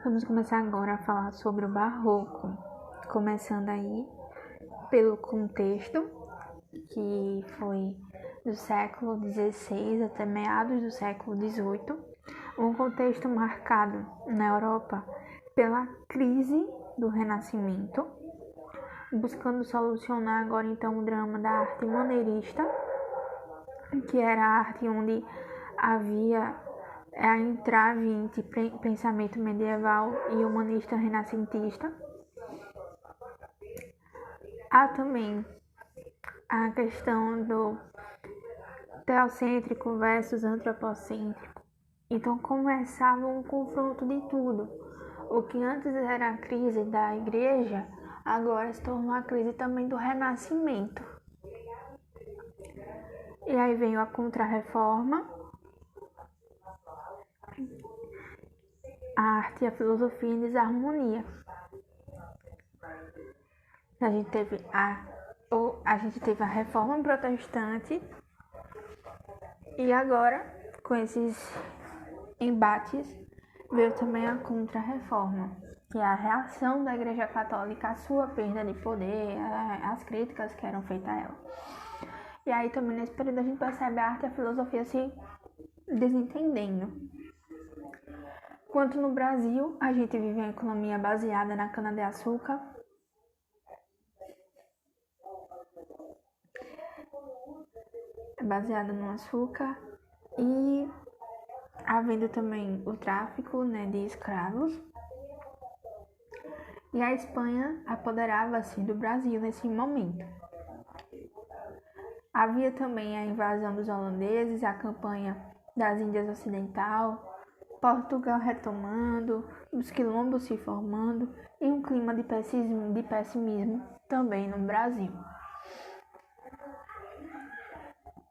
Vamos começar agora a falar sobre o Barroco, começando aí pelo contexto, que foi do século XVI até meados do século XVIII, um contexto marcado na Europa pela crise do Renascimento, buscando solucionar agora então o drama da arte maneirista, que era a arte onde havia a entrave entre pensamento medieval e humanista renascentista. Há também a questão do teocêntrico versus antropocêntrico. Então começava um confronto de tudo. O que antes era a crise da igreja, agora se tornou a crise também do renascimento. E aí veio a Contra-Reforma, a arte e a filosofia em desarmonia. A gente teve a Reforma Protestante e agora, com esses embates, veio também a Contra-Reforma, que é a reação da Igreja Católica à sua perda de poder, às críticas que eram feitas a ela. E aí também nesse período a gente percebe a arte e a filosofia se desentendendo. Enquanto no Brasil, a gente vive uma economia baseada na cana-de-açúcar, baseada no açúcar, e havendo também o tráfico, de escravos. E a Espanha apoderava-se do Brasil nesse momento. Havia também a invasão dos holandeses, a campanha das Índias Ocidental, Portugal retomando, os quilombos se formando e um clima de pessimismo também no Brasil.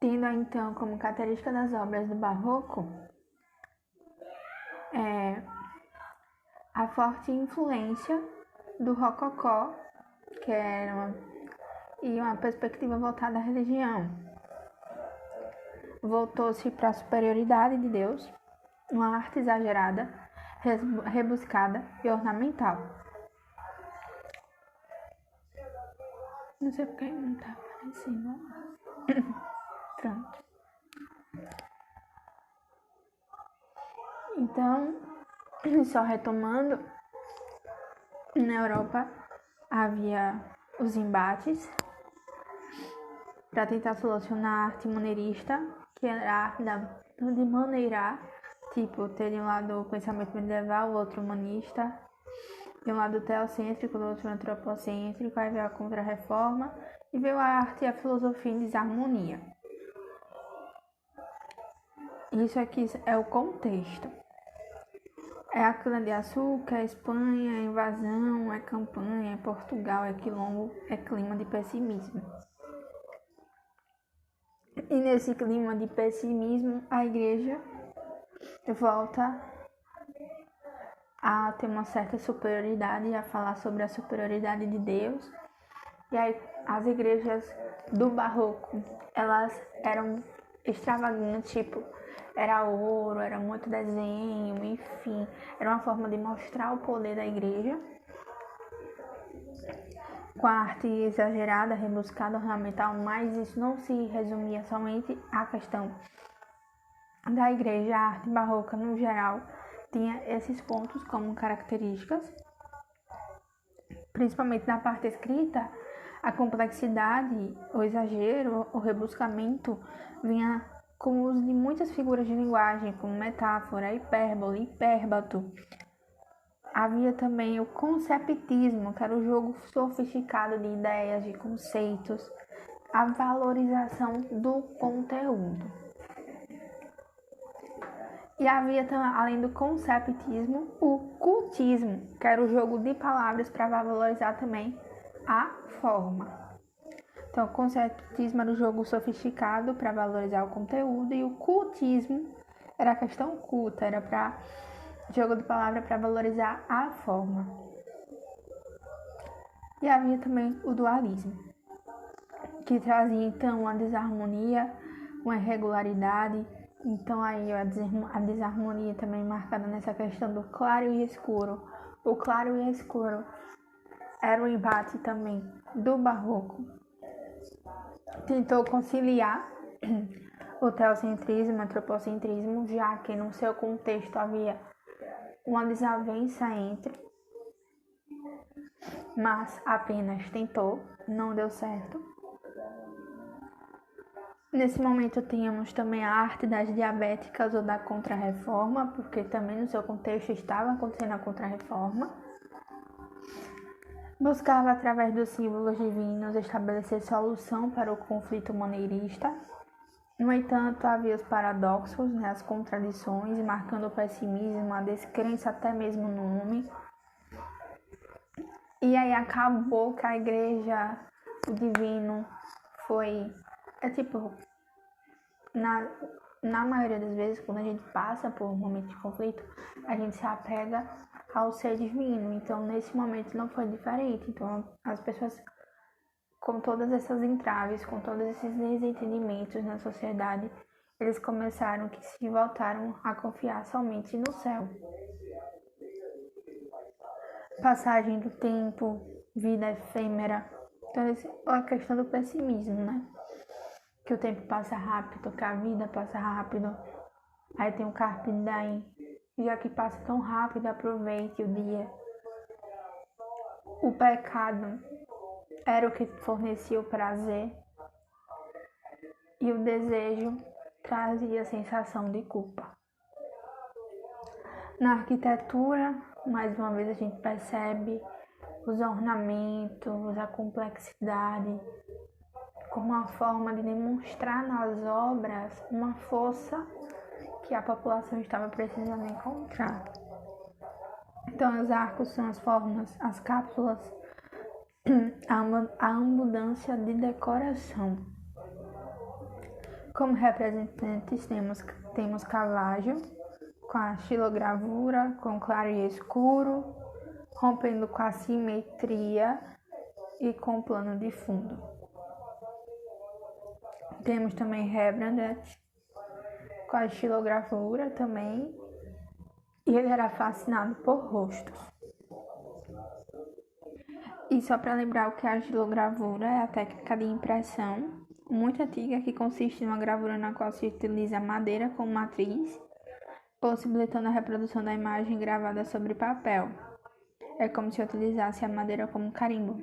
Tendo então como característica das obras do Barroco a forte influência do Rococó, que era uma perspectiva voltada à religião. Voltou-se para a superioridade de Deus, uma arte exagerada, rebuscada e ornamental. Não sei porque não tá aparecendo. Pronto. Então, só retomando, na Europa havia os embates para tentar solucionar a arte maneirista, que era a arte de maneirar, tipo, ter de um lado o pensamento medieval, o outro humanista, de um lado teocêntrico, do outro antropocêntrico. Aí veio a Contra-Reforma e veio a arte e a filosofia em desarmonia. Isso aqui é o contexto. É a cana-de-açúcar, é Espanha, é invasão, é campanha, é Portugal, é quilombo, é clima de pessimismo. E nesse clima de pessimismo, a igreja volta a ter uma certa superioridade, a falar sobre a superioridade de Deus. E aí as igrejas do Barroco, elas eram extravagantes, tipo, era ouro, era muito desenho, enfim, era uma forma de mostrar o poder da igreja, com a arte exagerada, rebuscada, ornamental, mas isso não se resumia somente à questão da igreja. A arte barroca, no geral, tinha esses pontos como características, principalmente na parte escrita. A complexidade, o exagero, o rebuscamento vinha com o uso de muitas figuras de linguagem, como metáfora, hipérbole, hipérbato. Havia também o conceptismo, que era o jogo sofisticado de ideias, de conceitos, a valorização do conteúdo. E havia também, além do conceptismo, o cultismo, que era o jogo de palavras para valorizar também a forma. Então, o conceptismo era o jogo sofisticado para valorizar o conteúdo, e o cultismo era a questão culta, era para jogo de palavra para valorizar a forma. E havia também o dualismo, que trazia então uma desarmonia, uma irregularidade Então aí a desarmonia também marcada nessa questão do claro e escuro. O claro e escuro era o embate também do barroco. Tentou conciliar o teocentrismo e o antropocentrismo, já que no seu contexto havia uma desavença entre, mas apenas tentou, não deu certo. Nesse momento tínhamos também a arte das diabéticas ou da contra-reforma, porque também no seu contexto estava acontecendo a contra-reforma. Buscava, através dos símbolos divinos, estabelecer solução para o conflito maneirista. No entanto, havia os paradoxos, as contradições, marcando o pessimismo, a descrença até mesmo no homem. E aí acabou que a igreja, o divino, foi... na maioria das vezes, quando a gente passa por um momento de conflito, a gente se apega ao ser divino. Então, nesse momento não foi diferente. Então, as pessoas, com todas essas entraves, com todos esses desentendimentos na sociedade, eles começaram que se voltaram a confiar somente no céu. Passagem do tempo, vida efêmera. Então, a questão do pessimismo, né? Que o tempo passa rápido, que a vida passa rápido. Aí tem o carpe diem. Já que passa tão rápido, aproveite o dia. O pecado era o que fornecia o prazer. E o desejo trazia a sensação de culpa. Na arquitetura, mais uma vez a gente percebe os ornamentos, a complexidade, como uma forma de demonstrar nas obras uma força que a população estava precisando encontrar. Então, os arcos são as formas, as cápsulas, a abundância de decoração. Como representantes temos Caravaggio, com a xilogravura, com claro e escuro, rompendo com a simetria e com o plano de fundo. Temos também Rembrandt, com a xilogravura também, e ele era fascinado por rostos. E só para lembrar o que é a xilogravura, é a técnica de impressão muito antiga que consiste em uma gravura na qual se utiliza madeira como matriz, possibilitando a reprodução da imagem gravada sobre papel. É como se utilizasse a madeira como carimbo.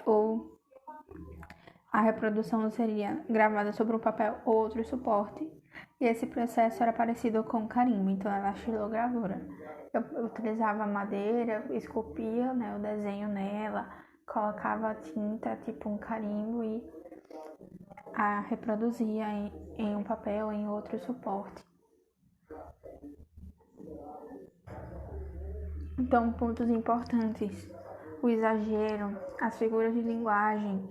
Ou a reprodução seria gravada sobre um papel ou outro suporte. E esse processo era parecido com carimbo, então era a xilogravura. Eu utilizava madeira, esculpia, o desenho nela, colocava tinta, tipo um carimbo, e a reproduzia em um papel ou em outro suporte. Então, pontos importantes: o exagero, as figuras de linguagem,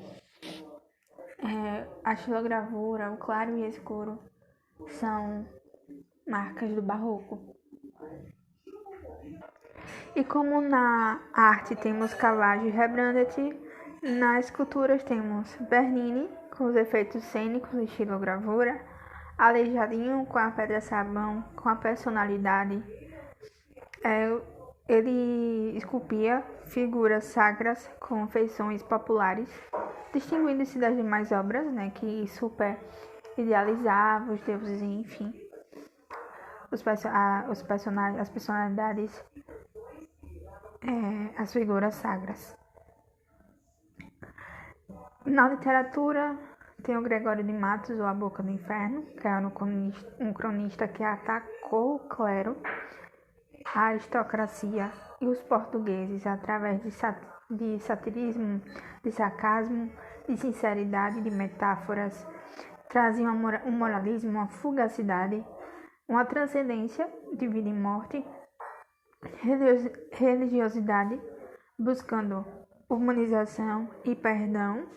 a xilogravura, o claro e escuro são marcas do barroco. E como na arte temos Caravaggio e Rembrandt, nas esculturas temos Bernini com os efeitos cênicos de xilogravura, Aleijadinho com a pedra-sabão, com a personalidade. Ele esculpia figuras sacras com feições populares, distinguindo-se das demais obras, que super idealizavam os deuses, enfim, os personagens, as personalidades, as figuras sacras. Na literatura, tem o Gregório de Matos, ou A Boca do Inferno, que é um cronista que atacou o clero, a aristocracia e os portugueses através de satirismo, de sarcasmo, de sinceridade, de metáforas. Trazia um moralismo, uma fugacidade, uma transcendência de vida e morte, religiosidade, buscando humanização e perdão,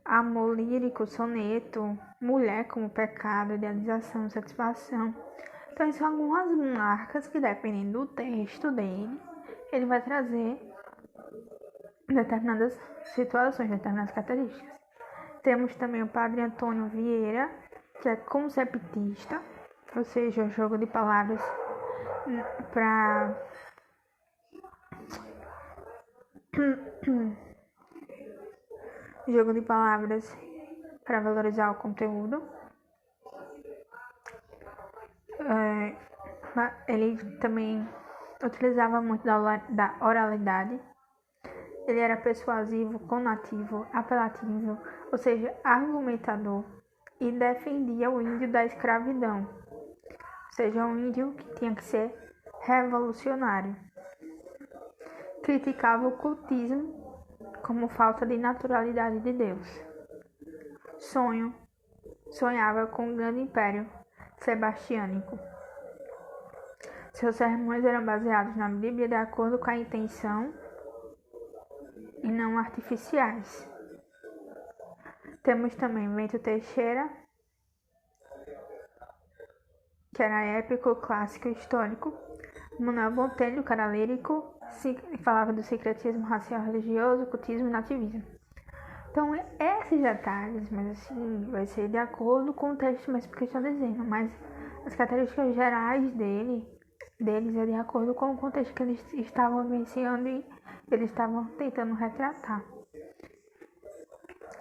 amor lírico, soneto, mulher como pecado, idealização, satisfação. Então, são algumas marcas que, dependendo do texto dele, ele vai trazer determinadas situações, determinadas características. Temos também o Padre Antônio Vieira, que é conceptista, ou seja, jogo de palavras para jogo de palavras para valorizar o conteúdo. Ele também utilizava muito da oralidade. Ele era persuasivo, conativo, apelativo, ou seja, argumentador, e defendia o índio da escravidão, ou seja, um índio que tinha que ser revolucionário. Criticava o cultismo como falta de naturalidade de Deus. Sonhava com um grande império sebastiânico. Seus sermões eram baseados na Bíblia de acordo com a intenção e não artificiais. Temos também Bento Teixeira, que era épico, clássico e histórico. Manuel Botelho, que era lírico, falava do secretismo racial religioso, cultismo e nativismo. Então, esses detalhes, mas assim, vai ser de acordo com o texto mesmo que estou dizendo, mas as características gerais deles é de acordo com o contexto que eles estavam vivenciando e eles estavam tentando retratar.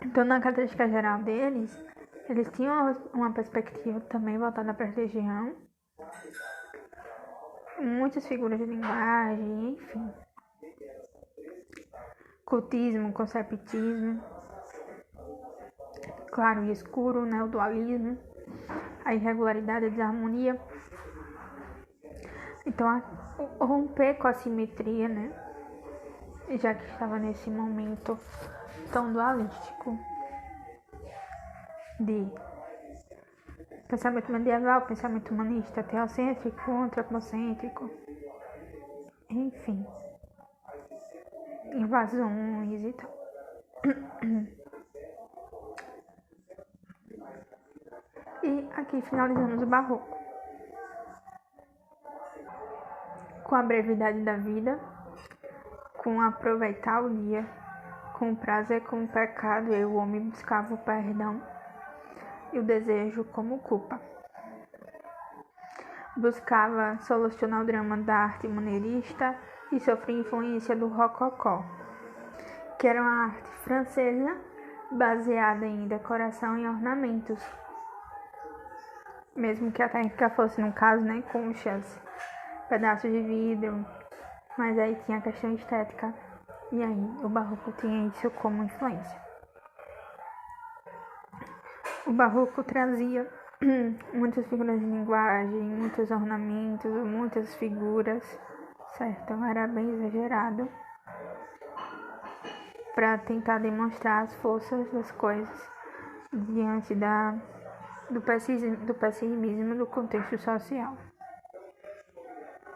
Então, na característica geral deles, eles tinham uma perspectiva também voltada para a religião, muitas figuras de linguagem, enfim. Cultismo, conceptismo, claro e escuro, né, o dualismo, a irregularidade, a desarmonia. Então, romper com a simetria, né, já que estava nesse momento tão dualístico de pensamento medieval, pensamento humanista, teocêntrico, antropocêntrico, enfim, invasões e tal. E aqui finalizamos o Barroco. Com a brevidade da vida, com aproveitar o dia, com o prazer como pecado, e o homem buscava o perdão e o desejo como culpa. Buscava solucionar o drama da arte maneirista e sofria influência do rococó, que era uma arte francesa baseada em decoração e ornamentos, mesmo que a técnica fosse, no caso, né, conchas, pedaços de vidro, mas aí tinha a questão estética, e aí o Barroco tinha isso como influência. O Barroco trazia muitas figuras de linguagem, muitos ornamentos, muitas figuras, certo? Era bem exagerado para tentar demonstrar as forças das coisas diante do pessimismo do contexto social.